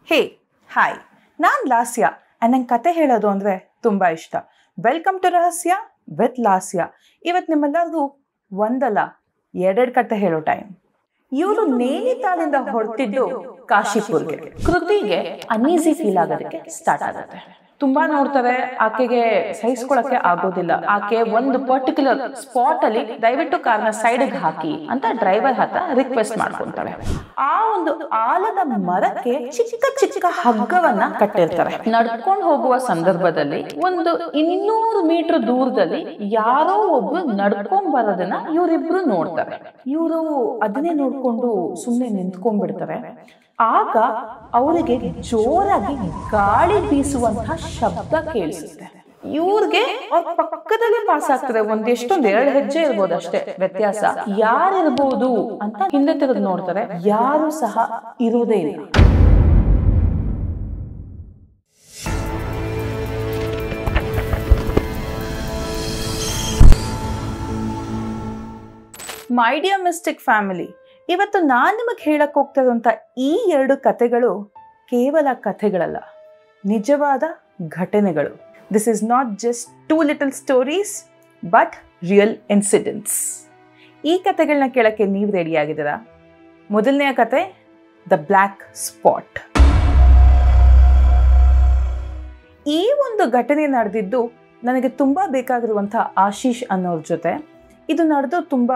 ಹೇ hi, ನಾನು ಲಾಸ್ಯ and ನಂಗೆ ಕತೆ ಹೇಳೋದು ಅಂದರೆ ತುಂಬ ಇಷ್ಟ. ವೆಲ್ಕಮ್ ಟು ರಹಸ್ಯ ವಿತ್ ಲಾಸ್ಯ. ಇವತ್ತು ನಿಮ್ಮೆಲ್ಲರಿಗೂ ಒಂದಲ್ಲ ಎರಡೆರಡು ಕತೆ ಹೇಳೋ ಟೈಮ್. ಇವರು ನೈನಿತಾಲಿಂದ ಹೊರಟಿದ್ದು ಕಾಶಿಪುರ್ಗೆ. ಕೃತಿಗೆ ಅನ್ಈಸಿ ಫೀಲ್ ಆಗೋದಕ್ಕೆ ಸ್ಟಾರ್ಟ್ ಆಗುತ್ತೆ. ತುಂಬಾ ನೋಡ್ತಾರೆ, ಆಕೆಗೆ ಸಹಿಸ್ಕೊಳಕ್ಕೆ ಆಗೋದಿಲ್ಲ. ಆಕೆ ಒಂದು ಪರ್ಟಿಕ್ಯುಲರ್ ಸ್ಪಾಟ್ ಅಲ್ಲಿ ದಯವಿಟ್ಟು ಕಾರ್ನ ಸೈಡ್ಗೆ ಹಾಕಿ ಅಂತ ಡ್ರೈವರ್ ಹತ್ರ ರಿಕ್ವೆಸ್ಟ್ ಮಾಡ್ಕೊಂತಾಳೆ. ಆ ಒಂದು ಆಲದ ಮರಕ್ಕೆ ಚಿಕ್ಕ ಚಿಕ್ಕ ಹಗ್ಗವನ್ನ ಕಟ್ಟಿರ್ತಾರೆ. ನಡ್ಕೊಂಡು ಹೋಗುವ ಸಂದರ್ಭದಲ್ಲಿ ಒಂದು 200 ಮೀಟರ್ ದೂರದಲ್ಲಿ ಯಾರೋ ಒಬ್ರು ನಡ್ಕೊಂಡ್ ಬರೋದನ್ನ ಇವರಿಬ್ರು ನೋಡ್ತಾರೆ. ಇವರು ಅದನ್ನೇ ನೋಡ್ಕೊಂಡು ಸುಮ್ಮನೆ ನಿಂತ್ಕೊಂಡ್ಬಿಡ್ತಾರೆ. ಆಗ ಅವರಿಗೆ ಜೋರಾಗಿ ಗಾಳಿ ಬೀಸುವಂತಹ ಶಬ್ದ ಕೇಳಿಸುತ್ತೆ. ಇವ್ರಿಗೆ ಅವ್ರ ಪಕ್ಕದಲ್ಲೇ ಪಾಸ್ ಆಗ್ತದೆ. ಎಷ್ಟೊಂದು 2 ಹೆಜ್ಜೆ ಇರ್ಬೋದು ಅಷ್ಟೇ ವ್ಯತ್ಯಾಸ. ಯಾರಿರ್ಬೋದು ಅಂತ ಹಿಂದೆ ತೆಗೆದು ನೋಡ್ತಾರೆ, ಯಾರು ಸಹ ಇರುವುದೇ ಇಲ್ಲ. ಮೈ ಡಿಯರ್ ಮಿಸ್ಟಿಕ್ ಫ್ಯಾಮಿಲಿ, ಇವತ್ತು ನಾನು ನಿಮಗೆ ಹೇಳಕ್ ಹೋಗ್ತಾ ಇರುವಂತ ಈ 2 ಕಥೆಗಳು ಕೇವಲ ಕಥೆಗಳಲ್ಲ, ನಿಜವಾದ ಘಟನೆಗಳು. This is not just 2 little stories but real incidents. ಈ ಕಥೆಗಳನ್ನ ಕೇಳಕ್ಕೆ ನೀವು ರೆಡಿ ಆಗಿದ್ದೀರಾ? ಮೊದಲನೆಯ ಕತೆ, ದ ಬ್ಲ್ಯಾಕ್ ಸ್ಪಾಟ್. ಈ ಒಂದು ಘಟನೆ ನಡೆದಿದ್ದು ನನಗೆ ತುಂಬ ಬೇಕಾಗಿರುವಂಥ ಆಶೀಶ್ ಅನ್ನೋರ ಜೊತೆ. ಇದು ನಡೆದು ತುಂಬ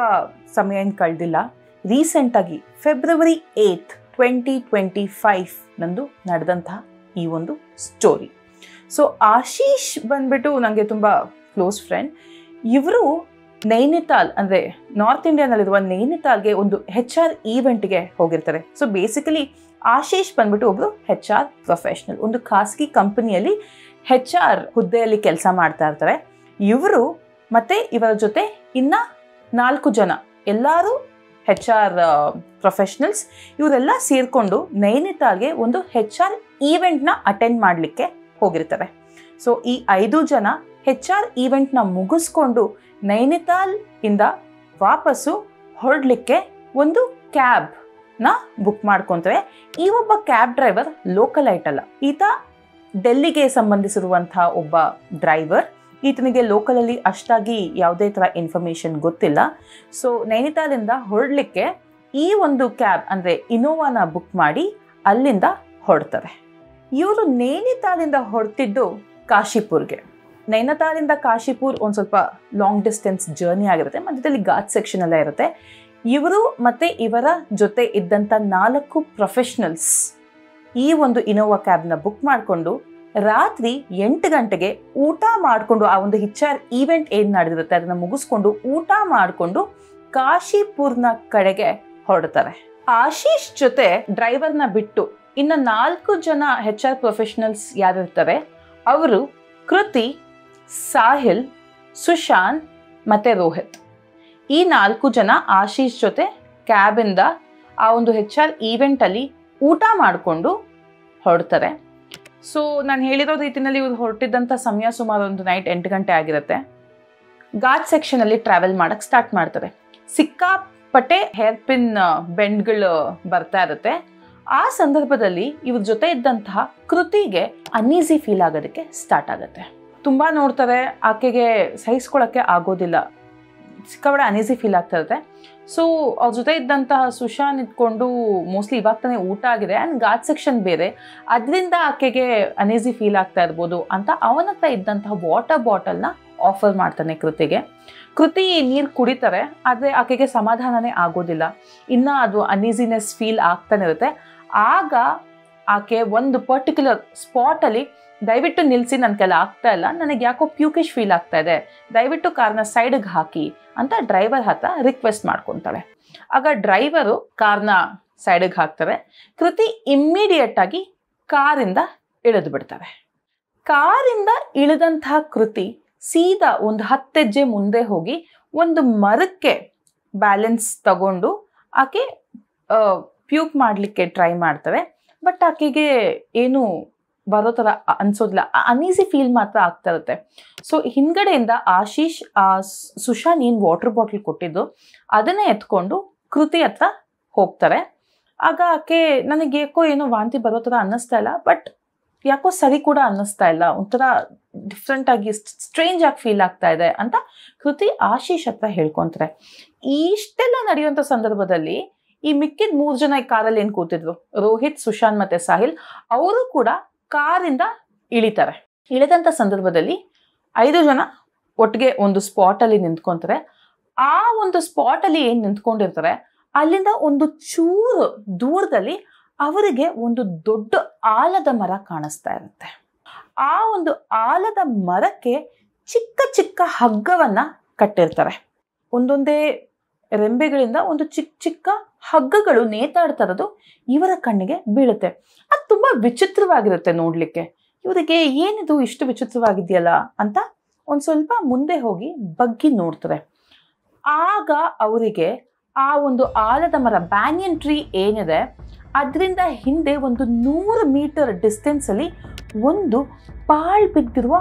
ಸಮಯ ಏನು ಕಳೆದಿಲ್ಲ. ರೀಸೆಂಟಾಗಿ ಫೆಬ್ರವರಿ 8, 2025 ನಂದು ನಡೆದಂತಹ ಈ ಒಂದು ಸ್ಟೋರಿ. ಸೊ ಆಶೀಶ್ ಬಂದ್ಬಿಟ್ಟು ನನಗೆ ತುಂಬ ಕ್ಲೋಸ್ ಫ್ರೆಂಡ್. ಇವರು ನೈನಿತಾಲ್ ಅಂದರೆ ನಾರ್ತ್ ಇಂಡಿಯಾನಲ್ಲಿರುವ ನೈನಿತಾಲ್ಗೆ ಒಂದು HR ಈವೆಂಟ್ಗೆ ಹೋಗಿರ್ತಾರೆ. ಸೊ ಬೇಸಿಕಲಿ ಆಶೀಶ್ ಬಂದ್ಬಿಟ್ಟು ಒಬ್ಬರು HR ಪ್ರೊಫೆಷ್ನಲ್, ಒಂದು ಖಾಸಗಿ ಕಂಪನಿಯಲ್ಲಿ HR ಹುದ್ದೆಯಲ್ಲಿ ಕೆಲಸ ಮಾಡ್ತಾ ಇರ್ತಾರೆ. ಇವರು ಮತ್ತು ಇವರ ಜೊತೆ ಇನ್ನು 4 ಜನ, ಎಲ್ಲರೂ HR ಪ್ರೊಫೆಷ್ನಲ್ಸ್. ಇವರೆಲ್ಲ ಸೇರಿಕೊಂಡು ನೈನಿತಾಲ್ಗೆ ಒಂದು HR ಈವೆಂಟ್ನ ಅಟೆಂಡ್ ಮಾಡಲಿಕ್ಕೆ ಹೋಗಿರ್ತಾರೆ. ಸೊ ಈ 5 ಜನ HR ಈವೆಂಟ್ನ ಮುಗಿಸ್ಕೊಂಡು ನೈನಿತಾಲ್ ಇಂದ ವಾಪಸ್ಸು ಹೊರಡಲಿಕ್ಕೆ ಒಂದು ಕ್ಯಾಬ್ನ ಬುಕ್ ಮಾಡ್ಕೊತಾರೆ. ಈ ಒಬ್ಬ ಕ್ಯಾಬ್ ಡ್ರೈವರ್ ಲೋಕಲೈಟ್ ಅಲ್ಲ, ಈತ ಡೆಲ್ಲಿಗೆ ಸಂಬಂಧಿಸಿರುವಂಥ ಒಬ್ಬ ಡ್ರೈವರ್. ಈತನಿಗೆ ಲೋಕಲಲ್ಲಿ ಅಷ್ಟಾಗಿ ಯಾವುದೇ ಥರ ಇನ್ಫಾರ್ಮೇಷನ್ ಗೊತ್ತಿಲ್ಲ. ಸೊ ನೈನಿತಾಲಿಂದ ಹೊರಡಲಿಕ್ಕೆ ಈ ಒಂದು ಕ್ಯಾಬ್ ಅಂದರೆ ಇನೋವಾನ ಬುಕ್ ಮಾಡಿ ಅಲ್ಲಿಂದ ಹೊರಡ್ತಾರೆ. ಇವರು ನೈನಿತಾಲಿಂದ ಹೊರಟಿದ್ದು ಕಾಶಿಪುರ್ಗೆ. ನೈನಿತಾಲಿಂದ ಕಾಶಿಪುರ್ ಒಂದು ಸ್ವಲ್ಪ ಲಾಂಗ್ ಡಿಸ್ಟೆನ್ಸ್ ಜರ್ನಿ ಆಗಿರುತ್ತೆ, ಮಧ್ಯದಲ್ಲಿ ಘಾಟ್ ಸೆಕ್ಷನ್ ಎಲ್ಲ ಇರುತ್ತೆ. ಇವರು ಮತ್ತು ಇವರ ಜೊತೆ ಇದ್ದಂಥ 4 ಪ್ರೊಫೆಷ್ನಲ್ಸ್ ಈ ಒಂದು ಇನೋವಾ ಕ್ಯಾಬ್ನ ಬುಕ್ ಮಾಡಿಕೊಂಡು ರಾತ್ರಿ 8 ಗಂಟೆಗೆ ಊಟ ಮಾಡಿಕೊಂಡು, ಆ ಒಂದು HR ಈವೆಂಟ್ ಏನು ನಡೆದಿರುತ್ತೆ ಅದನ್ನು ಮುಗಿಸ್ಕೊಂಡು ಊಟ ಮಾಡಿಕೊಂಡು ಕಾಶಿಪುರ್ನ ಕಡೆಗೆ ಹೊರಡ್ತಾರೆ. ಆಶೀಶ್ ಜೊತೆ ಡ್ರೈವರ್ನ ಬಿಟ್ಟು ಇನ್ನು 4 ಜನ HR ಪ್ರೊಫೆಷನಲ್ಸ್ ಯಾರಿರ್ತಾರೆ ಅವರು ಕೃತಿ, ಸಾಹಿಲ್, ಸುಶಾಂತ್ ಮತ್ತು ರೋಹಿತ್. ಈ 4 ಜನ ಆಶೀಶ್ ಜೊತೆ ಕ್ಯಾಬಿಂದ ಆ ಒಂದು HR ಈವೆಂಟಲ್ಲಿ ಊಟ ಮಾಡಿಕೊಂಡು ಹೊರಡ್ತಾರೆ. ಸೊ ನಾನು ಹೇಳಿರೋ ರೀತಿಯಲ್ಲಿ ಇವ್ರು ಹೊರಟಿದ್ದಂಥ ಸಮಯ ಸುಮಾರು ಒಂದು ನೈಟ್ 8 ಗಂಟೆ ಆಗಿರುತ್ತೆ. ಘಾಟ್ ಸೆಕ್ಷನಲ್ಲಿ ಟ್ರಾವೆಲ್ ಮಾಡೋಕ್ಕೆ ಸ್ಟಾರ್ಟ್ ಮಾಡ್ತಾರೆ. ಸಿಕ್ಕಾಪಟ್ಟೆ ಹೇರ್ ಪಿನ್ ಬೆಂಡ್ಗಳು ಬರ್ತಾ ಇರುತ್ತೆ. ಆ ಸಂದರ್ಭದಲ್ಲಿ ಇವ್ರ ಜೊತೆ ಇದ್ದಂತಹ ಕೃತಿಗೆ ಅನ್ಈಸಿ ಫೀಲ್ ಆಗೋದಕ್ಕೆ ಸ್ಟಾರ್ಟ್ ಆಗುತ್ತೆ. ತುಂಬ ನೋಡ್ತಾರೆ, ಆಕೆಗೆ ಸಹಿಸ್ಕೊಳ್ಳೋಕ್ಕೆ ಆಗೋದಿಲ್ಲ, ಸಿಕ್ಕಾಪಟ್ಟೆ ಅನ್ಈಸಿ ಫೀಲ್ ಆಗ್ತಾ ಇರುತ್ತೆ. ಸೊ ಅವ್ರ ಜೊತೆ ಇದ್ದಂತಹ ಸುಶಾಂತ್ ಇಟ್ಕೊಂಡು ಮೋಸ್ಟ್ಲಿ ಇವಾಗ ತಾನೇ ಊಟ ಆಗಿದೆ ಆ್ಯಂಡ್ ಘಾಟ್ ಸೆಕ್ಷನ್ ಬೇರೆ, ಅದರಿಂದ ಆಕೆಗೆ ಅನ್ಈಸಿ ಫೀಲ್ ಆಗ್ತಾ ಇರ್ಬೋದು ಅಂತ ಅವನ ಹತ್ರ ಇದ್ದಂತಹ ವಾಟರ್ ಬಾಟಲ್ನ ಆಫರ್ ಮಾಡ್ತಾನೆ ಕೃತಿಗೆ. ಕೃತಿ ನೀರು ಕುಡಿತಾರೆ, ಆದರೆ ಆಕೆಗೆ ಸಮಾಧಾನನೇ ಆಗೋದಿಲ್ಲ. ಇನ್ನು ಅದು ಅನ್ಈಸಿನೆಸ್ ಫೀಲ್ ಆಗ್ತಾನೆ ಇರುತ್ತೆ. ಆಗ ಆಕೆ ಒಂದು ಪರ್ಟಿಕ್ಯುಲರ್ ಸ್ಪಾಟಲ್ಲಿ ದಯವಿಟ್ಟು ನಿಲ್ಲಿಸಿ, ನನ್ನ ಕೆಲ ಆಗ್ತಾ ಇಲ್ಲ, ನನಗೆ ಯಾಕೋ ಪ್ಯೂಕಿಶ್ ಫೀಲ್ ಆಗ್ತಾ ಇದೆ, ದಯವಿಟ್ಟು ಕಾರ್ನ ಸೈಡ್ಗೆ ಹಾಕಿ ಅಂತ ಡ್ರೈವರ್ ಹತ್ರ ರಿಕ್ವೆಸ್ಟ್ ಮಾಡ್ಕೊತಾಳೆ. ಆಗ ಡ್ರೈವರು ಕಾರ್ನ ಸೈಡ್ಗೆ ಹಾಕ್ತಾರೆ. ಕೃತಿ ಇಮ್ಮಿಡಿಯೇಟ್ ಆಗಿ ಕಾರಿಂದ ಇಳಿದು ಬಿಡ್ತಾರೆ. ಕಾರಿಂದ ಇಳಿದಂತಹ ಕೃತಿ ಸೀದಾ ಒಂದು 10 ಹೆಜ್ಜೆ ಮುಂದೆ ಹೋಗಿ ಒಂದು ಮರಕ್ಕೆ ಬ್ಯಾಲೆನ್ಸ್ ತಗೊಂಡು ಆಕೆ ಪ್ಯೂಕ್ ಮಾಡಲಿಕ್ಕೆ ಟ್ರೈ ಮಾಡ್ತಾರೆ. ಬಟ್ ಆಕೆಗೆ ಏನು ಬರೋ ಥರ ಅನ್ಸೋದಿಲ್ಲ, ಅನ್ಈಸಿ ಫೀಲ್ ಮಾತ್ರ ಆಗ್ತಾ ಇರುತ್ತೆ. ಸೊ ಹಿಂದ್ಗಡೆಯಿಂದ ಆಶೀಶ್ ಸುಶಾಂತ್ ಏನು ವಾಟರ್ ಬಾಟಲ್ ಕೊಟ್ಟಿದ್ದು ಅದನ್ನೇ ಎತ್ಕೊಂಡು ಕೃತಿ ಹತ್ರ ಹೋಗ್ತಾರೆ. ಆಗ ಆಕೆ ನನಗೆ ಯಾಕೋ ಏನೋ ವಾಂತಿ ಬರೋ ಥರ ಅನ್ನಿಸ್ತಾ ಇಲ್ಲ, ಬಟ್ ಯಾಕೋ ಸರಿ ಕೂಡ ಅನ್ನಿಸ್ತಾ ಇಲ್ಲ, ಒಂಥರ ಡಿಫ್ರೆಂಟ್ ಆಗಿ ಸ್ಟ್ರೇಂಜ್ ಆಗಿ ಫೀಲ್ ಆಗ್ತಾ ಇದೆ ಅಂತ ಕೃತಿ ಆಶೀಶ್ ಹತ್ರ ಹೇಳ್ಕೊಂತಾರೆ. ಇಷ್ಟೆಲ್ಲ ನಡೆಯುವಂಥ ಸಂದರ್ಭದಲ್ಲಿ ಈ ಮಿಕ್ಕಿದ 3 ಜನ ಈ ಕಾರಲ್ಲಿ ಏನು ಕೂತಿದ್ರು, ರೋಹಿತ್, ಸುಶಾಂತ್ ಮತ್ತೆ ಸಾಹಿಲ್, ಅವರು ಕೂಡ ಕಾರಿಂದ ಇಳಿತಾರೆ. ಇಳಿದಂಥ ಸಂದರ್ಭದಲ್ಲಿ 5 ಜನ ಒಟ್ಟಿಗೆ ಒಂದು ಸ್ಪಾಟಲ್ಲಿ ನಿಂತ್ಕೊಂತಾರೆ. ಆ ಒಂದು ಸ್ಪಾಟಲ್ಲಿ ಏನು ನಿಂತ್ಕೊಂಡಿರ್ತಾರೆ ಅಲ್ಲಿಂದ ಒಂದು ಚೂರು ದೂರದಲ್ಲಿ ಅವರಿಗೆ ಒಂದು ದೊಡ್ಡ ಆಲದ ಮರ ಕಾಣಿಸ್ತಾ ಇರುತ್ತೆ. ಆ ಒಂದು ಆಲದ ಮರಕ್ಕೆ ಚಿಕ್ಕ ಚಿಕ್ಕ ಹಗ್ಗವನ್ನ ಕಟ್ಟಿರ್ತಾರೆ. ಒಂದೊಂದೇ ರೆಂಬೆಗಳಿಂದ ಒಂದು ಚಿಕ್ಕ ಚಿಕ್ಕ ಹಗ್ಗಗಳು ನೇತಾಡ್ತಾ ಇರೋದು ಇವರ ಕಣ್ಣಿಗೆ ಬೀಳುತ್ತೆ. ಅದು ತುಂಬಾ ವಿಚಿತ್ರವಾಗಿರುತ್ತೆ ನೋಡ್ಲಿಕ್ಕೆ. ಇವರಿಗೆ ಏನಿದು ಇಷ್ಟು ವಿಚಿತ್ರವಾಗಿದೆಯಲ್ಲ ಅಂತ ಒಂದು ಸ್ವಲ್ಪ ಮುಂದೆ ಹೋಗಿ ಬಗ್ಗಿ ನೋಡ್ತಾರೆ. ಆಗ ಅವರಿಗೆ ಆ ಒಂದು ಆಲದ ಮರ, ಬ್ಯಾನಿಯನ್ ಟ್ರೀ ಏನಿದೆ ಅದರಿಂದ ಹಿಂದೆ ಒಂದು 100 ಮೀಟರ್ ಡಿಸ್ಟೆನ್ಸ್ ಅಲ್ಲಿ ಒಂದು ಪಾಳ್ ಬಿದ್ದಿರುವ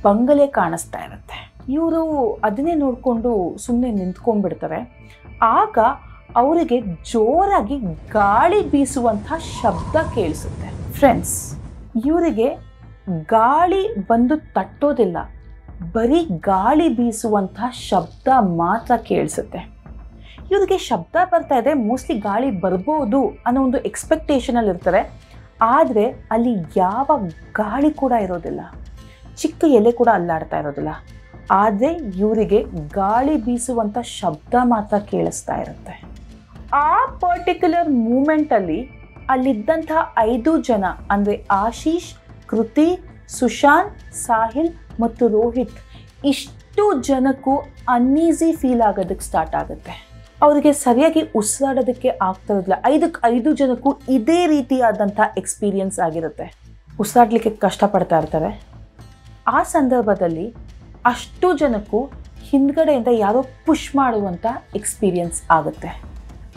ಬಂಗಲೆ ಕಾಣಿಸ್ತಾ ಇರುತ್ತೆ. ಇವರು ಅದನ್ನೇ ನೋಡ್ಕೊಂಡು ಸುಮ್ಮನೆ ನಿಂತ್ಕೊಂಡ್ಬಿಡ್ತಾರೆ. ಆಗ ಅವರಿಗೆ ಜೋರಾಗಿ ಗಾಳಿ ಬೀಸುವಂತಹ ಶಬ್ದ ಕೇಳಿಸುತ್ತೆ. ಫ್ರೆಂಡ್ಸ್, ಇವರಿಗೆ ಗಾಳಿ ಬಂದು ತಟ್ಟೋದಿಲ್ಲ, ಬರೀ ಗಾಳಿ ಬೀಸುವಂತಹ ಶಬ್ದ ಮಾತ್ರ ಕೇಳಿಸುತ್ತೆ. ಇವರಿಗೆ ಶಬ್ದ ಬರ್ತಾ ಇದೆ, ಮೋಸ್ಟ್ಲಿ ಗಾಳಿ ಬರ್ಬೋದು ಅನ್ನೋ ಒಂದು ಎಕ್ಸ್ಪೆಕ್ಟೇಷನಲ್ಲಿ ಇರ್ತಾರೆ. ಆದರೆ ಅಲ್ಲಿ ಯಾವ ಗಾಳಿ ಕೂಡ ಇರೋದಿಲ್ಲ, ಚಿಕ್ಕ ಎಲೆ ಕೂಡ ಅಲ್ಲಾಡ್ತಾ ಇರೋದಿಲ್ಲ. ಆದರೆ ಇವರಿಗೆ ಗಾಳಿ ಬೀಸುವಂಥ ಶಬ್ದ ಮಾತ್ರ ಕೇಳಿಸ್ತಾ ಇರುತ್ತೆ. ಆ ಪರ್ಟಿಕ್ಯುಲರ್ ಮೂಮೆಂಟಲ್ಲಿ ಅಲ್ಲಿದ್ದಂತಹ 5 ಜನ ಅಂದರೆ ಆಶೀಶ್, ಕೃತಿ, ಸುಶಾಂತ್, ಸಾಹಿಲ್ ಮತ್ತು ರೋಹಿತ್, ಇಷ್ಟು ಜನಕ್ಕೂ ಅನ್ಈಸಿ ಫೀಲ್ ಆಗೋದಕ್ಕೆ ಸ್ಟಾರ್ಟ್ ಆಗುತ್ತೆ. ಅವರಿಗೆ ಸರಿಯಾಗಿ ಉಸಿರಾಡೋದಕ್ಕೆ ಆಗ್ತಾ ಇರೋದಿಲ್ಲ. 5 ಜನಕ್ಕೂ ಇದೇ ರೀತಿಯಾದಂಥ ಎಕ್ಸ್ಪೀರಿಯನ್ಸ್ ಆಗಿರುತ್ತೆ. ಉಸಿರಾಡಲಿಕ್ಕೆ ಕಷ್ಟಪಡ್ತಾ ಇರ್ತಾರೆ. ಆ ಸಂದರ್ಭದಲ್ಲಿ ಅಷ್ಟು ಜನಕ್ಕೂ ಹಿಂದ್ಗಡೆಯಿಂದ ಯಾರೋ ಪುಷ್ ಮಾಡುವಂಥ ಎಕ್ಸ್ಪೀರಿಯನ್ಸ್ ಆಗುತ್ತೆ.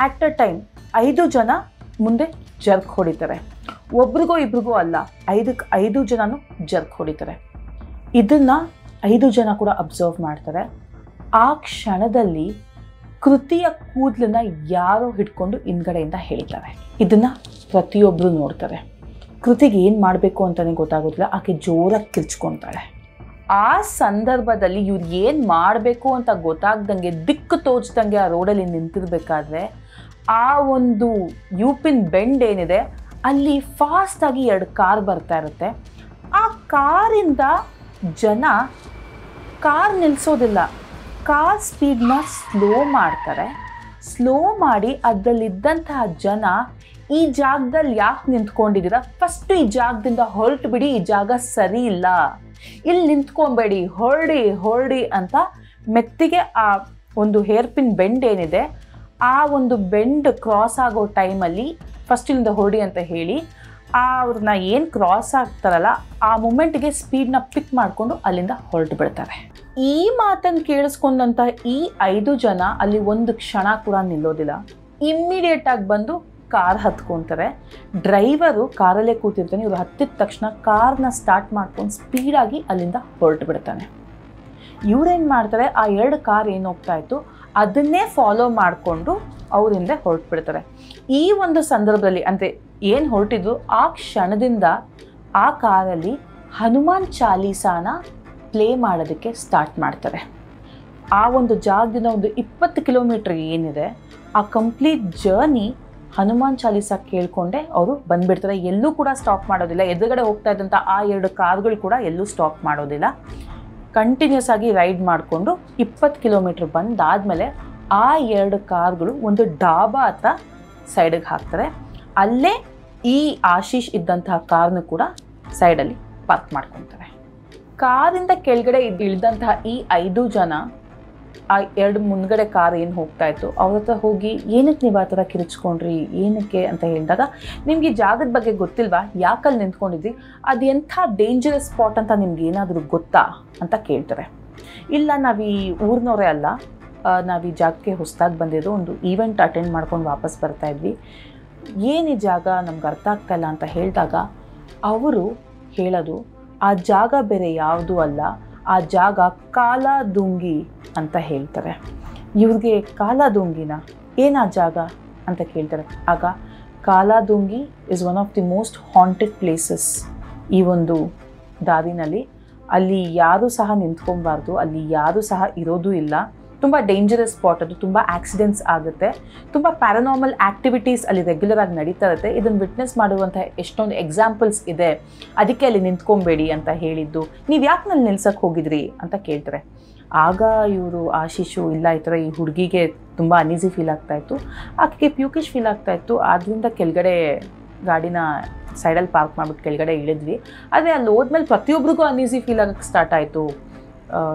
ಆಟ್ ಅ ಟೈಮ್ 5 ಜನ ಮುಂದೆ ಜರ್ಕ್ ಹೊಡಿತಾರೆ. ಒಬ್ರಿಗೋ ಇಬ್ರಿಗೋ ಅಲ್ಲ, 5 ಜನನೂ ಜರ್ಕ್ ಹೊಡಿತಾರೆ. ಇದನ್ನು 5 ಜನ ಕೂಡ ಅಬ್ಸರ್ವ್ ಮಾಡ್ತಾರೆ. ಆ ಕ್ಷಣದಲ್ಲಿ ಕೃತಿಯ ಕೂದಲನ್ನ ಯಾರೋ ಹಿಡ್ಕೊಂಡು ಹಿಂದ್ಗಡೆಯಿಂದ ಹೇಳಿದ್ದಾರೆ. ಇದನ್ನು ಪ್ರತಿಯೊಬ್ಬರು ನೋಡ್ತಾರೆ. ಕೃತಿಗೆ ಏನು ಮಾಡಬೇಕು ಅಂತಲೇ ಗೊತ್ತಾಗೋದಿಲ್ಲ. ಆಕೆ ಜೋರಾಗಿ ಕಿರ್ಚ್ಕೊತಾಳೆ. ಆ ಸಂದರ್ಭದಲ್ಲಿ ಇವ್ರು ಏನು ಮಾಡಬೇಕು ಅಂತ ಗೊತ್ತಾಗ್ದಂಗೆ, ದಿಕ್ಕು ತೋಚ್ದಂಗೆ ಆ ರೋಡಲ್ಲಿ ನಿಂತಿರ್ಬೇಕಾದ್ರೆ ಆ ಒಂದು ಯೂಪಿನ್ ಬೆಂಡ್ ಏನಿದೆ ಅಲ್ಲಿ ಫಾಸ್ಟಾಗಿ 2 ಕಾರ್ ಬರ್ತಾ ಇರುತ್ತೆ. ಆ ಕಾರಿಂದ ಜನ ಕಾರ್ ನಿಲ್ಲಿಸೋದಿಲ್ಲ, ಕಾರ್ ಸ್ಪೀಡ್ನ ಸ್ಲೋ ಮಾಡ್ತಾರೆ. ಸ್ಲೋ ಮಾಡಿ ಅದರಲ್ಲಿದ್ದಂತಹ ಜನ, ಈ ಜಾಗದಲ್ಲಿ ಯಾಕೆ ನಿಂತ್ಕೊಂಡಿದ್ದೀರಾ, ಫಸ್ಟು ಈ ಜಾಗದಿಂದ ಹೊರಟು ಬಿಡಿ, ಈ ಜಾಗ ಸರಿ ಇಲ್ಲ, ಇಲ್ಲಿ ನಿಂತ್ಕೊಬೇಡಿ, ಹೊರಡಿ ಅಂತ ಮೆತ್ತಿಗೆ ಆ ಒಂದು ಹೇರ್ ಪಿನ್ ಬೆಂಡ್ ಏನಿದೆ ಆ ಒಂದು ಬೆಂಡ್ ಕ್ರಾಸ್ ಆಗೋ ಟೈಮಲ್ಲಿ ಫಸ್ಟ್ ಇಲ್ಲಿಂದ ಹೊರಡಿ ಅಂತ ಹೇಳಿ ಅವ್ರನ್ನ ಏನು ಕ್ರಾಸ್ ಆಗ್ತಾರಲ್ಲ ಆ ಮೂಮೆಂಟ್ಗೆ ಸ್ಪೀಡ್ನ ಪಿಕ್ ಮಾಡಿಕೊಂಡು ಅಲ್ಲಿಂದ ಹೊರಟು ಬಿಡ್ತಾರೆ. ಈ ಮಾತನ್ನು ಕೇಳಿಸ್ಕೊಂಡಂಥ ಈ 5 ಜನ ಅಲ್ಲಿ ಒಂದು ಕ್ಷಣ ಕೂಡ ನಿಲ್ಲೋದಿಲ್ಲ. ಇಮ್ಮಿಡಿಯೇಟ್ ಆಗಿ ಬಂದು ಕಾರ್ ಹತ್ಕೊತಾರೆ. ಡ್ರೈವರು ಕಾರಲ್ಲೇ ಕೂತಿರ್ತಾನೆ. ಇವರು ಹತ್ತಿದ ತಕ್ಷಣ ಕಾರ್ನ ಸ್ಟಾರ್ಟ್ ಮಾಡ್ಕೊಂಡು ಸ್ಪೀಡಾಗಿ ಅಲ್ಲಿಂದ ಹೊರಟು ಬಿಡ್ತಾನೆ. ಇವರೇನು ಮಾಡ್ತಾರೆ, ಆ 2 ಕಾರ್ ಏನು ಹೋಗ್ತಾ ಇತ್ತು ಅದನ್ನೇ ಫಾಲೋ ಮಾಡಿಕೊಂಡು ಅವರಿಂದ ಹೊರಟು ಬಿಡ್ತಾರೆ. ಈ ಒಂದು ಸಂದರ್ಭದಲ್ಲಿ ಅಂದರೆ ಏನು ಹೊರಟಿದ್ರು ಆ ಕ್ಷಣದಿಂದ ಆ ಕಾರಲ್ಲಿ ಹನುಮಾನ್ ಚಾಲೀಸಾನ ಪ್ಲೇ ಮಾಡೋದಕ್ಕೆ ಸ್ಟಾರ್ಟ್ ಮಾಡ್ತಾರೆ. ಆ ಒಂದು ಜಾಗದಿಂದ ಒಂದು 20 ಕಿಲೋಮೀಟರ್ ಏನಿದೆ ಆ ಕಂಪ್ಲೀಟ್ ಜರ್ನಿ ಹನುಮಾನ್ ಚಾಲೀಸ ಕೇಳಿಕೊಂಡೆ ಅವರು ಬಂದುಬಿಡ್ತಾರೆ. ಎಲ್ಲೂ ಕೂಡ ಸ್ಟಾಪ್ ಮಾಡೋದಿಲ್ಲ. ಎದುರುಗಡೆ ಹೋಗ್ತಾ ಇದ್ದಂಥ ಆ 2 ಕಾರ್ಗಳು ಕೂಡ ಎಲ್ಲೂ ಸ್ಟಾಪ್ ಮಾಡೋದಿಲ್ಲ. ಕಂಟಿನ್ಯೂಸ್ ಆಗಿ ರೈಡ್ ಮಾಡಿಕೊಂಡು 20 ಕಿಲೋಮೀಟ್ರ್ ಬಂದಾದಮೇಲೆ ಆ 2 ಕಾರ್ಗಳು ಒಂದು ಡಾಬಾ ಹತ್ರ ಸೈಡಿಗೆ ಹಾಕ್ತಾರೆ. ಅಲ್ಲೇ ಈ ಆಶೀಶ್ ಇದ್ದಂತಹ ಕಾರ್ನು ಕೂಡ ಸೈಡಲ್ಲಿ ಪಾರ್ಕ್ ಮಾಡ್ಕೊತಾರೆ. ಕಾರಿಂದ ಕೆಳಗಡೆ ಇಳಿದಂತಹ ಈ 5 ಜನ ಆ 2 ಮುಂದ್ಗಡೆ ಕಾರ್ ಏನು ಹೋಗ್ತಾ ಇತ್ತು ಅವ್ರ ಹತ್ರ ಹೋಗಿ ಏನಕ್ಕೆ ನೀವು ಆ ಥರ ಕಿರಿಚ್ಕೊಂಡ್ರಿ, ಏನಕ್ಕೆ ಅಂತ ಹೇಳಿದಾಗ, ನಿಮ್ಗೆ ಈ ಜಾಗದ ಬಗ್ಗೆ ಗೊತ್ತಿಲ್ವಾ, ಯಾಕಲ್ಲಿ ನಿಂತ್ಕೊಂಡಿದ್ರಿ, ಅದು ಎಂಥ ಡೇಂಜರಸ್ ಸ್ಪಾಟ್ ಅಂತ ನಿಮ್ಗೆ ಏನಾದರೂ ಗೊತ್ತಾ ಅಂತ ಕೇಳ್ತಾರೆ. ಇಲ್ಲ, ನಾವು ಈ ಊರಿನವರೇ ಅಲ್ಲ, ನಾವು ಈ ಜಾಗಕ್ಕೆ ಹೊಸದಾಗಿ ಬಂದಿದ್ದು, ಒಂದು ಈವೆಂಟ್ ಅಟೆಂಡ್ ಮಾಡ್ಕೊಂಡು ವಾಪಸ್ ಬರ್ತಾ ಇದ್ವಿ, ಏನು ಈ ಜಾಗ ನಮ್ಗೆ ಅರ್ಥ ಆಗ್ತಾಯಿಲ್ಲ ಅಂತ ಹೇಳಿದಾಗ ಅವರು ಹೇಳೋದು, ಆ ಜಾಗ ಬೇರೆ ಯಾವುದೂ ಅಲ್ಲ, ಆ ಜಾಗ ಕಾಲಾದುಂಗಿ ಅಂತ ಹೇಳ್ತಾರೆ. ಇವ್ರಿಗೆ ಕಾಲಾದುಂಗಿನ ಏನಾ ಜಾಗ ಅಂತ ಕೇಳ್ತಾರೆ. ಆಗ Kaladhungi is one of the most haunted places. ಈ ಒಂದು ದಾರಿನಲ್ಲಿ ಅಲ್ಲಿ ಯಾರೂ ಸಹ ನಿಂತ್ಕೊಬಾರ್ದು, ಅಲ್ಲಿ ಯಾರೂ ಸಹ ಇರೋದು ಇಲ್ಲ. ತುಂಬ ಡೇಂಜರಸ್ ಸ್ಪಾಟ್ ಅದು, ತುಂಬ ಆಕ್ಸಿಡೆಂಟ್ಸ್ ಆಗುತ್ತೆ, ತುಂಬ ಪ್ಯಾರಾನಾರ್ಮಲ್ ಆ್ಯಕ್ಟಿವಿಟೀಸ್ ಅಲ್ಲಿ ರೆಗ್ಯುಲರ್ ಆಗಿ ನಡೀತಾ ಇರುತ್ತೆ. ಇದನ್ನು ವಿಟ್ನೆಸ್ ಮಾಡುವಂಥ ಎಷ್ಟೊಂದು ಎಕ್ಸಾಂಪಲ್ಸ್ ಇದೆ. ಅದಕ್ಕೆ ಅಲ್ಲಿ ನಿಂತ್ಕೊಬೇಡಿ ಅಂತ ಹೇಳಿದ್ದು. ನೀವು ಯಾಕೆ ನಲ್ಲಿ ನಿಲ್ಸಕ್ಕೆ ಹೋಗಿದ್ರಿ ಅಂತ ಕೇಳ್ತಾರೆ. ಆಗ ಇವರು ಆಶೀಶು ಇಲ್ಲ, ಈ ಥರ ಈ ಹುಡುಗಿಗೆ ತುಂಬ ಅನೀಸಿ ಫೀಲ್ ಆಗ್ತಾಯಿತ್ತು, ಆಕೆಗೆ ಪ್ಯೂಕಿಶ್ ಫೀಲ್ ಆಗ್ತಾಯಿತ್ತು, ಆದ್ದರಿಂದ ಕೆಳಗಡೆ ಗಾಡಿನ ಸೈಡಲ್ಲಿ ಪಾರ್ಕ್ ಮಾಡಿಬಿಟ್ಟು ಕೆಳಗಡೆ ಇಳಿದ್ವಿ. ಆದರೆ ಅಲ್ಲಿ ಹೋದ್ಮೇಲೆ ಪ್ರತಿಯೊಬ್ಬರಿಗೂ ಅನೀಸಿ ಫೀಲ್ ಆಗೋಕ್ಕೆ ಸ್ಟಾರ್ಟ್ ಆಯಿತು.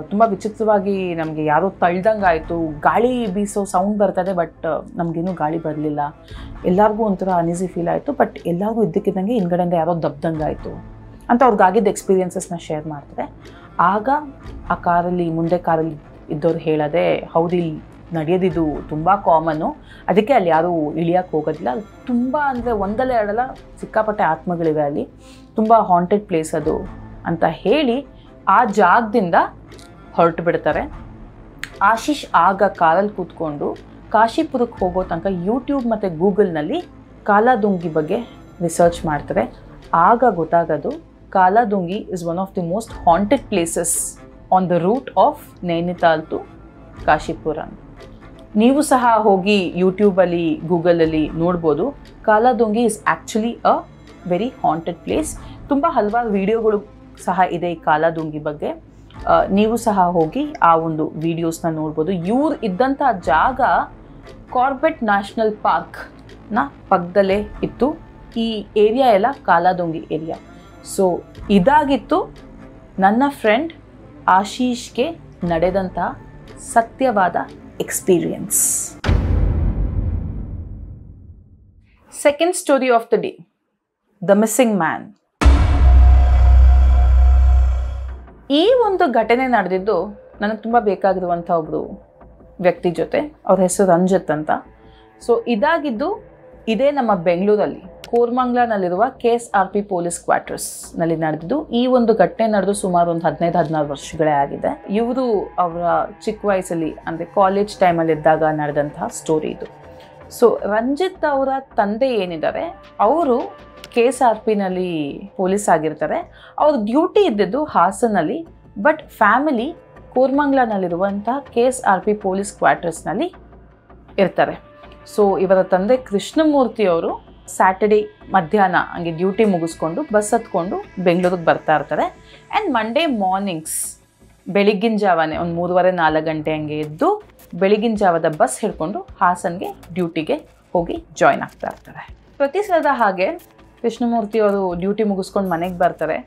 ತುಂಬ ವಿಚಿತ್ರವಾಗಿ ನಮಗೆ ಯಾರೋ ತಳ್ದಂಗೆ ಆಯಿತು. ಗಾಳಿ ಬೀಸೋ ಸೌಂಡ್ ಬರ್ತದೆ, ಬಟ್ ನಮಗೇನೂ ಗಾಳಿ ಬರಲಿಲ್ಲ. ಎಲ್ಲರಿಗೂ ಒಂಥರ ಅನೀಸಿ ಫೀಲ್ ಆಯಿತು. ಬಟ್ ಎಲ್ಲರಿಗೂ ಇದ್ದಕ್ಕಿದ್ದಂಗೆ ಹಿಂದ್ಗಡೆಯಿಂದ ಯಾರೋ ದಬ್ದಂಗೆ ಆಯಿತು ಅಂತ ಅವ್ರಿಗಾಗಿದ್ದ ಎಕ್ಸ್ಪೀರಿಯನ್ಸಸ್ನ ಶೇರ್ ಮಾಡ್ತಾರೆ. ಆಗ ಆ ಕಾರಲ್ಲಿ, ಮುಂದೆ ಕಾರಲ್ಲಿ ಇದ್ದವ್ರು ಹೇಳೋದೆ, ಹೌದು ಇಲ್ಲಿ ನಡೆಯೋದಿದು ತುಂಬ ಕಾಮನ್ನು, ಅದಕ್ಕೆ ಅಲ್ಲಿ ಯಾರೂ ಇಳಿಯೋಕ್ಕೆ ಹೋಗೋದಿಲ್ಲ. ಅಲ್ಲಿ ತುಂಬ ಅಂದರೆ ಒಂದಲ್ಲ ಎರಡಲ್ಲ ಸಿಕ್ಕಾಪಟ್ಟೆ ಆತ್ಮಗಳಿವೆ ಅಲ್ಲಿ, ತುಂಬ ಹಾಂಟೆಡ್ ಪ್ಲೇಸ್ ಅದು ಅಂತ ಹೇಳಿ ಆ ಜಾಗದಿಂದ ಹೊರಟು ಬಿಡ್ತಾರೆ. ಆಶೀಶ್ ಆಗ ಕಾರಲ್ಲಿ ಕೂತ್ಕೊಂಡು ಕಾಶಿಪುರಕ್ಕೆ ಹೋಗೋ ತನಕ ಯೂಟ್ಯೂಬ್ ಮತ್ತು ಗೂಗಲ್ನಲ್ಲಿ ಕಾಲಾದುಂಗಿ ಬಗ್ಗೆ ರಿಸರ್ಚ್ ಮಾಡ್ತಾರೆ. ಆಗ ಗೊತ್ತಾಗೋದು Kaladhungi is one of the most haunted places on the route of Nainital to Kashipur. ನೀವು ಸಹ ಹೋಗಿ ಯೂಟ್ಯೂಬಲ್ಲಿ ಗೂಗಲಲ್ಲಿ ನೋಡ್ಬೋದು. Kaladhungi is actually a very haunted place. ತುಂಬ ಹಲವಾರು ವಿಡಿಯೋಗಳು ಸಹ ಇದೆ ಈ ಕಾಲಾದುಂಗಿ ಬಗ್ಗೆ. ನೀವು ಸಹ ಹೋಗಿ ಆ ಒಂದು ವಿಡಿಯೋಸ್ನ ನೋಡ್ಬೋದು. ಇವ್ರು ಇದ್ದಂಥ ಜಾಗ ಕಾರ್ಬೆಟ್ ನ್ಯಾಷನಲ್ ಪಾರ್ಕ್ನ ಪಕ್ಕದಲ್ಲೇ ಇತ್ತು. ಈ ಏರಿಯಾ ಎಲ್ಲ ಕಾಲಾದುಂಗಿ ಏರಿಯಾ. ಸೊ ಇದಾಗಿತ್ತು ನನ್ನ ಫ್ರೆಂಡ್ ಆಶೀಶ್ಗೆ ನಡೆದಂಥ ಸತ್ಯವಾದ experience. Second story of the day, the missing man. ಈ ಒಂದು ಘಟನೆ ನಡೆದಿದ್ದು ನನಗೆ ತುಂಬ ಬೇಕಾಗಿರುವಂಥ ಒಬ್ಬರು ವ್ಯಕ್ತಿ ಜೊತೆ. ಅವ್ರ ಹೆಸರು ರಂಜಿತ್ ಅಂತ. ಸೊ ಇದಾಗಿದ್ದು ಇದೇ ನಮ್ಮ ಬೆಂಗಳೂರಲ್ಲಿ ಕೋರ್ಮಂಗ್ಲಾನಲ್ಲಿರುವ KSRP ಪೊಲೀಸ್ ಕ್ವಾರ್ಟರ್ಸ್ನಲ್ಲಿ ನಡೆದಿದ್ದು. ಈ ಒಂದು ಘಟನೆ ನಡೆದು ಸುಮಾರು ಒಂದು 15-16 ವರ್ಷಗಳೇ ಆಗಿದೆ. ಇವರು ಅವರ ಚಿಕ್ಕ ವಯಸ್ಸಲ್ಲಿ ಅಂದರೆ ಕಾಲೇಜ್ ಟೈಮಲ್ಲಿ ಇದ್ದಾಗ ನಡೆದಂತಹ ಸ್ಟೋರಿ ಇದು. ಸೊ ರಂಜಿತ್ ಅವರ ತಂದೆ ಏನಿದ್ದಾರೆ ಅವರು KSRPನಲ್ಲಿ ಪೊಲೀಸ್ ಆಗಿರ್ತಾರೆ. ಅವ್ರ ಡ್ಯೂಟಿ ಇದ್ದಿದ್ದು ಹಾಸನಲ್ಲಿ, ಬಟ್ ಫ್ಯಾಮಿಲಿ ಕೋರ್ಮಂಗ್ಲಾನಲ್ಲಿರುವಂಥ KSRP ಪೊಲೀಸ್ ಕ್ವಾರ್ಟರ್ಸ್ನಲ್ಲಿ ಇರ್ತಾರೆ. ಸೊ ಇವರ ತಂದೆ ಕೃಷ್ಣಮೂರ್ತಿ ಅವರು ಸ್ಯಾಟರ್ಡೇ ಮಧ್ಯಾಹ್ನ ಹಂಗೆ ಡ್ಯೂಟಿ ಮುಗಿಸ್ಕೊಂಡು ಬಸ್ ಹತ್ಕೊಂಡು ಬೆಂಗಳೂರಿಗೆ ಬರ್ತಾ ಇರ್ತಾರೆ. ಆ್ಯಂಡ್ ಮಂಡೇ ಮಾರ್ನಿಂಗ್ಸ್ ಬೆಳಿಗ್ಗಿನ ಜಾವನೇ ಒಂದು 3:30-4 ಗಂಟೆ ಹಂಗೆ ಎದ್ದು ಬೆಳಿಗ್ಗಿನ ಜಾವದ ಬಸ್ ಹಿಡ್ಕೊಂಡು ಹಾಸನ್ಗೆ ಡ್ಯೂಟಿಗೆ ಹೋಗಿ ಜಾಯ್ನ್ ಆಗ್ತಾ ಇರ್ತಾರೆ. ಪ್ರತಿ ಸಲದ ಹಾಗೆ ಕೃಷ್ಣಮೂರ್ತಿ ಅವರು ಡ್ಯೂಟಿ ಮುಗಿಸ್ಕೊಂಡು ಮನೆಗೆ ಬರ್ತಾರೆ.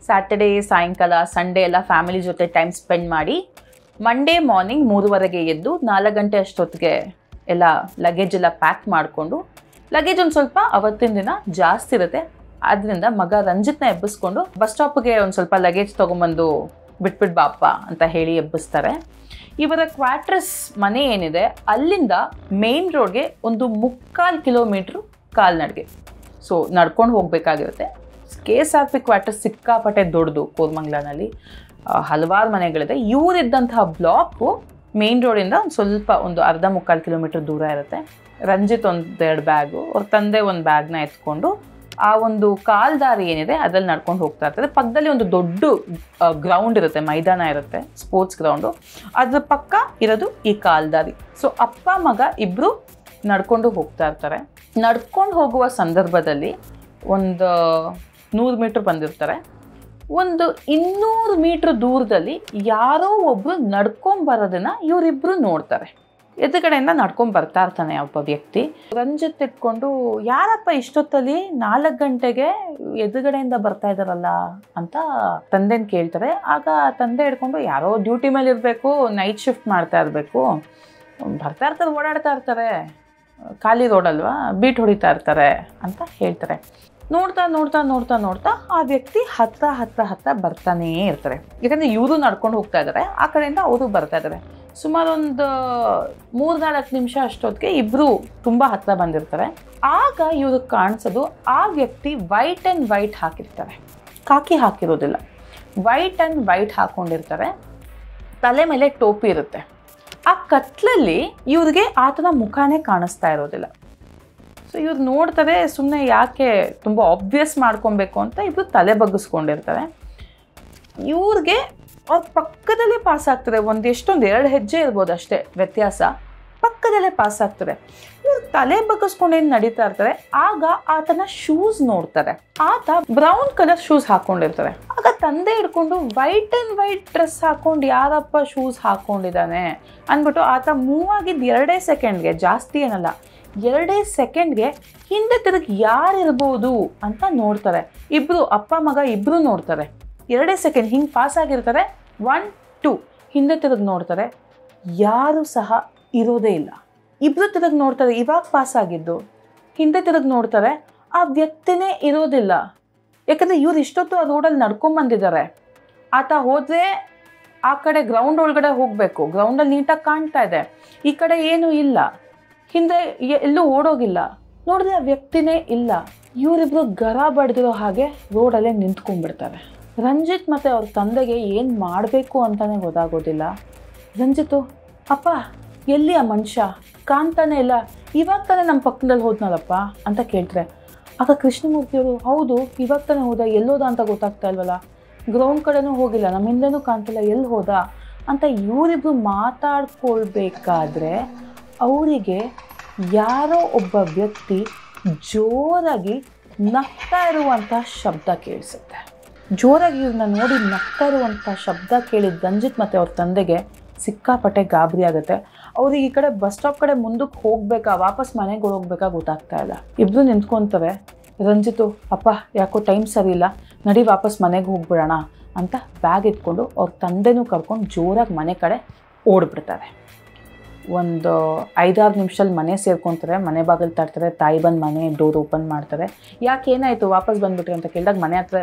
ಸ್ಯಾಟರ್ಡೇ ಸಾಯಂಕಾಲ, ಸಂಡೇ ಎಲ್ಲ ಫ್ಯಾಮಿಲಿ ಜೊತೆ ಟೈಮ್ ಸ್ಪೆಂಡ್ ಮಾಡಿ ಮಂಡೇ ಮಾರ್ನಿಂಗ್ 3:30ಗೆ ಎದ್ದು 4 ಗಂಟೆ ಅಷ್ಟೊತ್ತಿಗೆ ಎಲ್ಲ ಲಗೇಜ್ ಎಲ್ಲ ಪ್ಯಾಕ್ ಮಾಡಿಕೊಂಡು, ಲಗೇಜ್ ಒಂದು ಸ್ವಲ್ಪ ಅವತ್ತಿನ ದಿನ ಜಾಸ್ತಿ ಇರುತ್ತೆ, ಆದ್ದರಿಂದ ಮಗ ರಂಜಿತ್ನ ಎಬ್ಬಿಸ್ಕೊಂಡು ಬಸ್ ಸ್ಟಾಪ್ಗೆ ಒಂದು ಸ್ವಲ್ಪ ಲಗೇಜ್ ತೊಗೊಂಬಂದು ಬಿಟ್ಬಿಟ್ಟು ಬಾಪ ಅಂತ ಹೇಳಿ ಎಬ್ಬಿಸ್ತಾರೆ. ಇವರ ಕ್ವಾರ್ಟರ್ಸ್ ಮನೆ ಏನಿದೆ ಅಲ್ಲಿಂದ ಮೇನ್ ರೋಡ್ಗೆ ಒಂದು 3/4 ಕಿಲೋಮೀಟ್ರು ಕಾಲ್ನಡಿಗೆ. ಸೊ ನಡ್ಕೊಂಡು ಹೋಗಬೇಕಾಗಿರುತ್ತೆ. KSRP ಕ್ವಾರ್ಟರ್ಸ್ ಸಿಕ್ಕಾಪಟ್ಟೆ ದೊಡ್ಡದು ಕೋರ್ಮಂಗ್ಲಾನಲ್ಲಿ, ಹಲವಾರು ಮನೆಗಳಿದೆ. ಇವರಿದ್ದಂತಹ ಬ್ಲಾಕು ಮೇನ್ ರೋಡಿಂದ ಒಂದು ಸ್ವಲ್ಪ ಒಂದು 1/2-3/4 ಕಿಲೋಮೀಟ್ರ್ ದೂರ ಇರುತ್ತೆ. ರಂಜಿತ್ 1-2 ಬ್ಯಾಗು, ಅವ್ರ ತಂದೆ ಒಂದು ಬ್ಯಾಗ್ನ ಎತ್ಕೊಂಡು ಆ ಒಂದು ಕಾಲ್ದಾರಿ ಏನಿದೆ ಅದ್ರಲ್ಲಿ ನಡ್ಕೊಂಡು ಹೋಗ್ತಾ ಇರ್ತಾರೆ. ಪಕ್ಕದಲ್ಲಿ ಒಂದು ದೊಡ್ಡ ಗ್ರೌಂಡ್ ಇರುತ್ತೆ, ಮೈದಾನ ಇರುತ್ತೆ, ಸ್ಪೋರ್ಟ್ಸ್ ಗ್ರೌಂಡು. ಅದ್ರ ಪಕ್ಕ ಇರೋದು ಈ ಕಾಲ್ದಾರಿ. ಸೊ ಅಪ್ಪ ಮಗ ಇಬ್ಬರು ನಡ್ಕೊಂಡು ಹೋಗ್ತಾ ಇರ್ತಾರೆ. ನಡ್ಕೊಂಡು ಹೋಗುವ ಸಂದರ್ಭದಲ್ಲಿ ಒಂದು 100 ಮೀಟ್ರ್ ಬಂದಿರ್ತಾರೆ. ಒಂದು 200 ಮೀಟ್ರ್ ದೂರದಲ್ಲಿ ಯಾರೋ ಒಬ್ಬರು ನಡ್ಕೊಂಬರೋದನ್ನು ಇವರಿಬ್ಬರು ನೋಡ್ತಾರೆ. ಎದುರುಗಡೆಯಿಂದ ನಡ್ಕೊಂಡು ಬರ್ತಾ ಇರ್ತಾನೆ ಒಬ್ಬ ವ್ಯಕ್ತಿ. ರಂಜಿತ್ ಇಟ್ಕೊಂಡು, ಯಾರಪ್ಪ ಇಷ್ಟೊತ್ತಲ್ಲಿ 4 ಗಂಟೆಗೆ ಎದುರುಗಡೆಯಿಂದ ಬರ್ತಾ ಇದ್ದಾರಲ್ಲ ಅಂತ ತಂದೆನ ಕೇಳ್ತಾರೆ. ಆಗ ತಂದೆ ಹಿಡ್ಕೊಂಡು, ಯಾರೋ ಡ್ಯೂಟಿ ಮೇಲೆ ಇರಬೇಕು, ನೈಟ್ ಶಿಫ್ಟ್ ಮಾಡ್ತಾ ಇರಬೇಕು, ಬರ್ತಾ ಇರ್ತಾರೆ, ಓಡಾಡ್ತಾ ಇರ್ತಾರೆ, ಖಾಲಿ ರೋಡ್ ಅಲ್ವಾ, ಬೀಟ್ ಹೊಡಿತಾ ಇರ್ತಾರೆ ಅಂತ ಹೇಳ್ತಾರೆ. ನೋಡ್ತಾ ನೋಡ್ತಾ ನೋಡ್ತಾ ನೋಡ್ತಾ ಆ ವ್ಯಕ್ತಿ ಹತ್ತ ಬರ್ತಾನೇ ಇರ್ತಾರೆ. ಯಾಕಂದರೆ ಇವರು ನಡ್ಕೊಂಡು ಹೋಗ್ತಾ ಇದ್ದಾರೆ, ಆ ಕಡೆಯಿಂದ ಅವರು ಬರ್ತಾ ಇದ್ದಾರೆ. ಸುಮಾರು ಒಂದು 3-4 ನಿಮಿಷ ಅಷ್ಟೊತ್ತಿಗೆ ಇಬ್ಬರು ತುಂಬ ಹತ್ತಿರ ಬಂದಿರ್ತಾರೆ. ಆಗ ಇವ್ರಿಗೆ ಕಾಣಿಸೋದು ಆ ವ್ಯಕ್ತಿ ವೈಟ್ ಆ್ಯಂಡ್ ವೈಟ್ ಹಾಕಿರ್ತಾರೆ, ಕಾಕಿ ಹಾಕಿರೋದಿಲ್ಲ, ವೈಟ್ ಆ್ಯಂಡ್ ವೈಟ್ ಹಾಕ್ಕೊಂಡಿರ್ತಾರೆ. ತಲೆ ಮೇಲೆ ಟೋಪಿ ಇರುತ್ತೆ. ಆ ಕತ್ಲಲ್ಲಿ ಇವ್ರಿಗೆ ಆತನ ಮುಖಾನೇ ಕಾಣಿಸ್ತಾ ಇರೋದಿಲ್ಲ. ಸೊ ಇವ್ರು ನೋಡ್ತಾರೆ, ಸುಮ್ಮನೆ ಯಾಕೆ ತುಂಬ ಆಬ್ವಿಯಸ್ ಮಾಡ್ಕೊಬೇಕು ಅಂತ ಇವರು ತಲೆ ಬಗ್ಗಿಸ್ಕೊಂಡಿರ್ತಾರೆ. ಇವ್ರಿಗೆ ಅವ್ರ ಪಕ್ಕದಲ್ಲೇ ಪಾಸ್ ಆಗ್ತದೆ, ಎಷ್ಟೊಂದು 2 ಹೆಜ್ಜೆ ಇರ್ಬೋದು ಅಷ್ಟೇ ವ್ಯತ್ಯಾಸ, ಪಕ್ಕದಲ್ಲೇ ಪಾಸ್ ಆಗ್ತದೆ. ಇವ್ರು ತಲೆ ಬಗ್ಗಿಸ್ಕೊಂಡೇನು ನಡೀತಾ ಇರ್ತಾರೆ. ಆಗ ಆತನ ಶೂಸ್ ನೋಡ್ತಾರೆ. ಆತ ಬ್ರೌನ್ ಕಲರ್ ಶೂಸ್ ಹಾಕ್ಕೊಂಡಿರ್ತಾರೆ. ಆಗ ತಂದೆ ಹಿಡ್ಕೊಂಡು ವೈಟ್ ಆ್ಯಂಡ್ ವೈಟ್ ಡ್ರೆಸ್ ಹಾಕ್ಕೊಂಡು ಯಾರಪ್ಪ ಶೂಸ್ ಹಾಕ್ಕೊಂಡಿದ್ದಾನೆ ಅಂದ್ಬಿಟ್ಟು ಆತ ಮೂವ್ ಆಗಿದ್ದು 2 ಸೆಕೆಂಡ್ಗೆ, ಜಾಸ್ತಿ ಏನಲ್ಲ, 2 ಸೆಕೆಂಡ್ಗೆ ಹಿಂದೆ ತಿರುಗಿ ಯಾರಿರ್ಬೋದು ಅಂತ ನೋಡ್ತಾರೆ. ಇಬ್ಬರು ಅಪ್ಪ ಮಗ ಇಬ್ಬರು ನೋಡ್ತಾರೆ. 2 ಸೆಕೆಂಡ್ ಹಿಂಗೆ ಪಾಸ್ ಆಗಿರ್ತಾರೆ. 1 2 ಹಿಂದೆ ತಿರುಗಿ ನೋಡ್ತಾರೆ, ಯಾರು ಸಹ ಇರೋದೇ ಇಲ್ಲ. ಇಬ್ಬರು ತಿರುಗಿ ನೋಡ್ತಾರೆ, ಇವಾಗ ಪಾಸ್ ಆಗಿದ್ದು. ಹಿಂದೆ ತಿರುಗಿ ನೋಡ್ತಾರೆ, ಆ ವ್ಯಕ್ತಿನೇ ಇರೋದಿಲ್ಲ. ಯಾಕಂದರೆ ಇವ್ರು ಇಷ್ಟೊತ್ತು ಆ ರೋಡಲ್ಲಿ ನಡ್ಕೊಂಬಂದಿದ್ದಾರೆ. ಆತ ಹೋದರೆ ಆ ಕಡೆ ಗ್ರೌಂಡ್ ಒಳಗಡೆ ಹೋಗಬೇಕು, ಗ್ರೌಂಡಲ್ಲಿ ನೀಟಾಗಿ ಕಾಣ್ತಾ ಇದೆ, ಈ ಕಡೆ ಏನೂ ಇಲ್ಲ, ಹಿಂದೆ ಎಲ್ಲೂ ಓಡೋಗಿಲ್ಲ. ನೋಡಿದ್ರೆ ಆ ವ್ಯಕ್ತಿನೇ ಇಲ್ಲ. ಇವರಿಬ್ರು ಗರ ಬಡ್ದಿರೋ ಹಾಗೆ ರೋಡಲ್ಲೇ ನಿಂತ್ಕೊಂಡ್ಬಿಡ್ತಾರೆ. ರಂಜಿತ್ ಮತ್ತು ಅವ್ರ ತಂದೆಗೆ ಏನು ಮಾಡಬೇಕು ಅಂತಲೇ ಗೊತ್ತಾಗೋದಿಲ್ಲ. ರಂಜಿತು, ಅಪ್ಪ ಎಲ್ಲಿ ಆ ಮನುಷ್ಯ ಕಾಣ್ತಾನೆ ಇಲ್ಲ, ಇವಾಗ ತಾನೇ ನಮ್ಮ ಪಕ್ಕದಲ್ಲಿ ಹೋದ್ನಲ್ಲಪ್ಪ ಅಂತ ಕೇಳ್ತಾರೆ. ಆಗ ಕೃಷ್ಣಮೂರ್ತಿಯವರು, ಹೌದು ಇವಾಗ ತಾನೇ ಹೋದ, ಎಲ್ಲೋದ ಅಂತ ಗೊತ್ತಾಗ್ತಾ ಇಲ್ವಲ್ಲ, ಗ್ರೌಂಡ್ ಕಡೆನೂ ಹೋಗಿಲ್ಲ, ನಮ್ಮ ಹಿಂದೆನೂ ಕಾಣ್ತಿಲ್ಲ, ಎಲ್ಲಿ ಹೋದ ಅಂತ ಇವರಿಬ್ರು ಮಾತಾಡ್ಕೊಳ್ಬೇಕಾದ್ರೆ ಅವರಿಗೆ ಯಾರೋ ಒಬ್ಬ ವ್ಯಕ್ತಿ ಜೋರಾಗಿ ನಗ್ತಾ ಇರುವಂಥ ಶಬ್ದ ಕೇಳಿಸುತ್ತೆ. ಜೋರಾಗಿ ಇವ್ರನ್ನ ನೋಡಿ ನಗ್ತಾ ಇರುವಂಥ ಶಬ್ದ ಕೇಳಿದ ರಂಜಿತ್ ಮತ್ತು ಅವ್ರ ತಂದೆಗೆ ಸಿಕ್ಕಾಪಟ್ಟೆ ಗಾಬರಿ ಆಗುತ್ತೆ. ಅವ್ರಿಗೆ ಈ ಕಡೆ ಬಸ್ ಸ್ಟಾಪ್ ಕಡೆ ಮುಂದಕ್ಕೆ ಹೋಗ್ಬೇಕಾ, ವಾಪಸ್ ಮನೆಗೆ ಹೋಗ್ಬೇಕಾ ಗೊತ್ತಾಗ್ತಾ ಇಲ್ಲ. ಇಬ್ಬರು ನಿಂತ್ಕೊತಾರೆ. ರಂಜಿತು, ಅಪ್ಪ ಯಾಕೋ ಟೈಮ್ ಸರಿ ಇಲ್ಲ, ನಡಿ ವಾಪಸ್ ಮನೆಗೆ ಹೋಗ್ಬಿಡೋಣ ಅಂತ ಬ್ಯಾಗ್ ಇಟ್ಕೊಂಡು ಅವ್ರ ತಂದೆನೂ ಕರ್ಕೊಂಡು ಜೋರಾಗಿ ಮನೆ ಕಡೆ ಓಡ್ಬಿಡ್ತಾರೆ. ಒಂದು 5-6 ನಿಮಿಷದಲ್ಲಿ ಮನೆ ಸೇರ್ಕೊತಾರೆ. ಮನೆ ಬಾಗಿಲು ತರ್ತಾರೆ. ತಾಯಿ ಬಂದು ಮನೆ ಡೋರ್ ಓಪನ್ ಮಾಡ್ತಾರೆ. ಯಾಕೆ ಏನಾಯಿತು ವಾಪಸ್ ಬಂದುಬಿಟ್ರಿ ಅಂತ ಕೇಳಿದಾಗ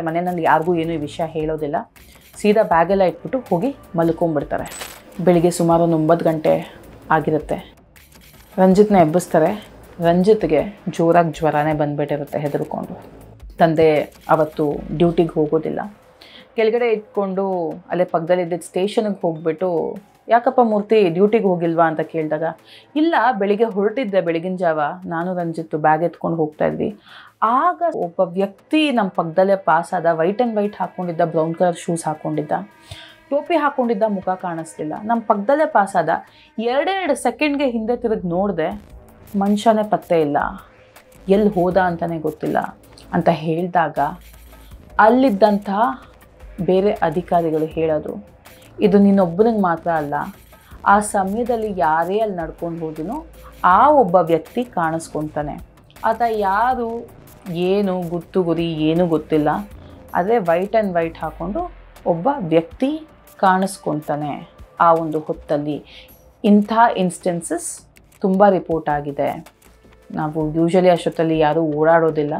ಮನೆಯಲ್ಲಿ ಯಾರಿಗೂ ಏನೂ ಈ ವಿಷಯ ಹೇಳೋದಿಲ್ಲ. ಸೀದಾ ಬ್ಯಾಗೆಲ್ಲ ಇಟ್ಬಿಟ್ಟು ಹೋಗಿ ಮಲ್ಕೊಂಡ್ಬಿಡ್ತಾರೆ. ಬೆಳಿಗ್ಗೆ ಸುಮಾರು 9 ಗಂಟೆ ಆಗಿರುತ್ತೆ. ರಂಜಿತ್ನ ಎಬ್ಬಿಸ್ತಾರೆ. ರಂಜಿತ್ಗೆ ಜೋರಾಗಿ ಜ್ವರನೇ ಬಂದುಬಿಟ್ಟಿರುತ್ತೆ ಹೆದರ್ಕೊಂಡು. ತಂದೆ ಅವತ್ತು ಡ್ಯೂಟಿಗೆ ಹೋಗೋದಿಲ್ಲ. ಕೆಳಗಡೆ ಇಟ್ಕೊಂಡು ಅಲ್ಲೇ ಪಕ್ಕದಲ್ಲಿದ್ದ ಸ್ಟೇಷನ್ಗೆ ಹೋಗ್ಬಿಟ್ಟು, ಯಾಕಪ್ಪ ಮೂರ್ತಿ ಡ್ಯೂಟಿಗೆ ಹೋಗಿಲ್ವಾ ಅಂತ ಕೇಳಿದಾಗ, ಇಲ್ಲ ಬೆಳಿಗ್ಗೆ ಹೊರಟಿದ್ದೆ, ಬೆಳಗಿನ ಜಾವ ನಾನು ರಂಜಿತ್ತು ಬ್ಯಾಗ್ ಎತ್ಕೊಂಡು ಹೋಗ್ತಾ ಇದ್ವಿ. ಆಗ ಒಬ್ಬ ವ್ಯಕ್ತಿ ನಮ್ಮ ಪಕ್ಕದಲ್ಲೇ ಪಾಸ್ ಆದ. ವೈಟ್ ಆ್ಯಂಡ್ ವೈಟ್ ಹಾಕ್ಕೊಂಡಿದ್ದ, ಬ್ರೌನ್ ಕಲರ್ ಶೂಸ್ ಹಾಕ್ಕೊಂಡಿದ್ದ, ಟೋಪಿ ಹಾಕ್ಕೊಂಡಿದ್ದ, ಮುಖ ಕಾಣಿಸ್ಲಿಲ್ಲ, ನಮ್ಮ ಪಕ್ಕದಲ್ಲೇ ಪಾಸ್ ಆದ. 2 ಸೆಕೆಂಡ್ಗೆ ಹಿಂದೆ ತಿರುಗಿ ನೋಡಿದೆ, ಮನುಷ್ಯನೇ ಪತ್ತೆ ಇಲ್ಲ, ಎಲ್ಲಿ ಹೋದ ಅಂತಲೇ ಗೊತ್ತಿಲ್ಲ ಅಂತ ಹೇಳಿದಾಗ ಅಲ್ಲಿದ್ದಂತಹ ಬೇರೆ ಅಧಿಕಾರಿಗಳು ಹೇಳೋದು, ಇದು ನೀನೊಬ್ಬನಿಗೆ ಮಾತ್ರ ಅಲ್ಲ, ಆ ಸಮಯದಲ್ಲಿ ಯಾರೇ ಅಲ್ಲಿ ನಡ್ಕೊಂಡು ಹೋದನು ಆ ಒಬ್ಬ ವ್ಯಕ್ತಿ ಕಾಣಿಸ್ಕೊತಾನೆ. ಆತ ಯಾರು ಏನು ಗುತ್ತು ಗುರಿ ಏನೂ ಗೊತ್ತಿಲ್ಲ, ಅದೇ ವೈಟ್ ಆ್ಯಂಡ್ ವೈಟ್ ಹಾಕ್ಕೊಂಡು ಒಬ್ಬ ವ್ಯಕ್ತಿ ಕಾಣಿಸ್ಕೊತಾನೆ ಆ ಒಂದು ಹೊತ್ತಲ್ಲಿ. ಇಂಥ ಇನ್ಸ್ಟೆನ್ಸಸ್ ತುಂಬ ರಿಪೋರ್ಟ್ ಆಗಿದೆ. ನಾವು ಯೂಶಲಿ ಅಷ್ಟೊತ್ತಲ್ಲಿ ಯಾರೂ ಓಡಾಡೋದಿಲ್ಲ,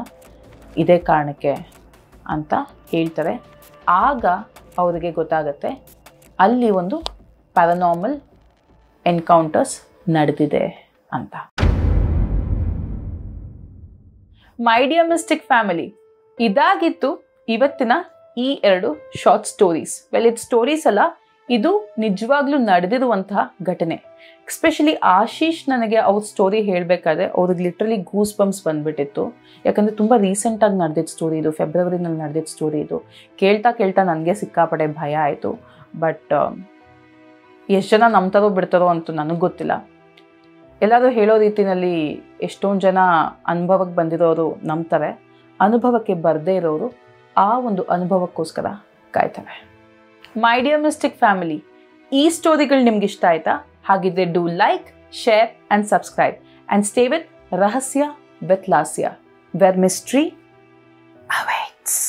ಇದೇ ಕಾರಣಕ್ಕೆ ಅಂತ ಹೇಳ್ತಾರೆ. ಆಗ ಅವರಿಗೆ ಗೊತ್ತಾಗುತ್ತೆ ಅಲ್ಲಿ ಒಂದು ಪ್ಯಾರಾನಾರ್ಮಲ್ ಎನ್ಕೌಂಟರ್ಸ್ ನಡೆದಿದೆ ಅಂತ. ಮೈ ಡಿಯರ್ ಮಿಸ್ಟಿಕ್ ಫ್ಯಾಮಿಲಿ, ಇದಾಗಿತ್ತು ಇವತ್ತಿನ ಈ 2 ಶಾರ್ಟ್ ಸ್ಟೋರೀಸ್. ಇದು ಸ್ಟೋರೀಸ್ ಅಲ್ಲ, ಇದು ನಿಜವಾಗ್ಲೂ ನಡೆದಿರುವಂತಹ ಘಟನೆ. ಎಸ್ಪೆಷಲಿ ಆಶೀಶ್ ನನಗೆ ಅವ್ರ ಸ್ಟೋರಿ ಹೇಳಬೇಕಾದ್ರೆ ಅವ್ರಿಗೆ ಲಿಟ್ರಲಿ ಗೂಸ್ ಬಂಪ್ಸ್ ಬಂದುಬಿಟ್ಟಿತ್ತು. ಯಾಕಂದರೆ ತುಂಬ ರೀಸೆಂಟಾಗಿ ನಡೆದಿದ್ದ ಸ್ಟೋರಿ ಇದು, ಫೆಬ್ರವರಿನಲ್ಲಿ ನಡೆದಿದ್ದ ಸ್ಟೋರಿ ಇದು. ಕೇಳ್ತಾ ನನಗೆ ಸಿಕ್ಕಾಪಟ್ಟೆ ಭಯ ಆಯಿತು. ಬಟ್ ಎಷ್ಟು ಜನ ನಂಬ್ತಾರೋ ಬಿಡ್ತಾರೋ ಅಂತೂ ನನಗೆ ಗೊತ್ತಿಲ್ಲ. ಎಲ್ಲರೂ ಹೇಳೋ ರೀತಿಯಲ್ಲಿ ಎಷ್ಟೊಂದು ಜನ ಅನುಭವಕ್ಕೆ ಬಂದಿರೋರು ನಂಬ್ತಾರೆ, ಅನುಭವಕ್ಕೆ ಬರದೇ ಇರೋರು ಆ ಒಂದು ಅನುಭವಕ್ಕೋಸ್ಕರ ಕಾಯ್ತಾರೆ. ಮೈ ಡಿಯರ್ ಮಿಸ್ಟಿಕ್ ಫ್ಯಾಮಿಲಿ, ಈ ಸ್ಟೋರಿಗಳು ನಿಮ್ಗೆ ಇಷ್ಟ ಆಯ್ತಾ? ಹಾಗಿದ್ರೆ do like, share and subscribe and stay with ರಹಸ್ಯ ವಿತ್ ಲಾಸ್ಯ, ವೇರ್ ಮಿಸ್ಟ್ರಿ ಅವೇಟ್ಸ್.